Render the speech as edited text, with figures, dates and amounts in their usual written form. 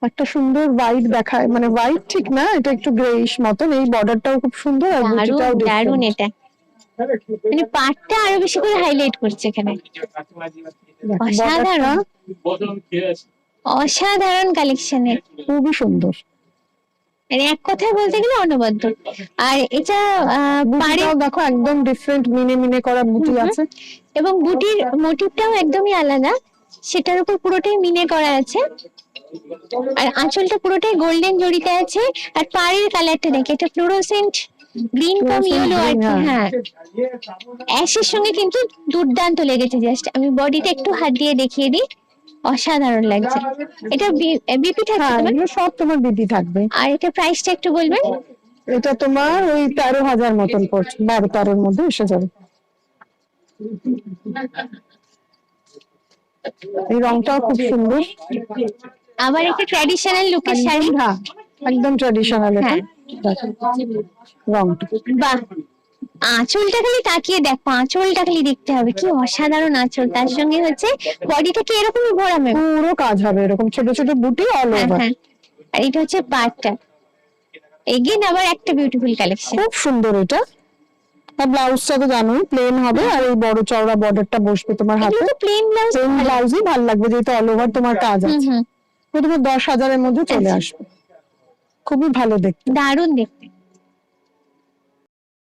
একটা সুন্দর হোয়াইট দেখায়, মানে হোয়াইট ঠিক না, এটা একটু গ্রেইশ মতন। এই বর্ডারটাও খুব সুন্দর আর দারুণ বুটিটাও দারুণ, ডিফারেন্ট। এটা মানে পাটটা আরো বেশি করে হাইলাইট করছে এখানে। বর্ডারটা অসাধারণ, অসাধারণ কালেকশনের, খুবই সুন্দর। মানে এক কথায় বলতে গেলে অনবদ্য। আর এটা বুটিটাও দেখো একদম ডিফারেন্ট, মিনে মিনে করা বুটি আছে। এবং বুটির মোটিভটাও একদমই আলাদা, সেটার উপর পুরোটাই মিনে করা আছে। আর আঁচলটা পুরোটাই গোল্ডেন জড়িতে আছে। আর পাড়ের কালারটা দেখে, এটা ফ্লোরোসেন্ট গ্রিন কাম ইয়েলো আর কি। হ্যাঁ, অ্যাশের সঙ্গে কিন্তু দুর্দান্ত লেগেছে। জাস্ট আমি বডিটা একটু হাত দিয়ে দেখিয়ে দিই, অসাধারণ লাগছে। এটা বিপি থাকবে তোমার? এগুলো সব তোমার বিপি থাকবে। আর এটা প্রাইসটা একটু বলবেন? এটা তোমার ওই 13,000 মতন পড়ছে, 12-13 মধ্যে এসে যাবে। এই রংটাও খুব সুন্দর। আবার একটা ট্র্যাডিশনাল লুকের শাড়ি। হ্যাঁ, একদম ট্র্যাডিশনাল এটা। রংটা বাহ, আঁচলটা খালি তাকিয়ে দেখো, আঁচলটা খালি দেখতে হবে, কি অসাধারণ আঁচল। তার সঙ্গে হচ্ছে বডিটা কি এরকমই ভরা ম্যাম? পুরো কাজ হবে এরকম ছোট ছোট বুটি অল ওভার। হ্যাঁ, আর এটা হচ্ছে পাটটা। এগেইন আবার একটা বিউটিফুল কালেকশন, খুব সুন্দর এটা। আর ব্লাউজটা তো জানোই প্লেন হবে, আর এই বড় চওড়া বর্ডারটা বসবে তোমার হাতে। এগুলো তো প্লেন ব্লাউজ, প্লেন ব্লাউজই ভালো লাগবে, যেহেতু অল ওভার তোমার কাজ আছে। তোমার 10,000-এর মধ্যে চলে আসবে, খুবই ভালো দেখতে। দারুণ দেখতে।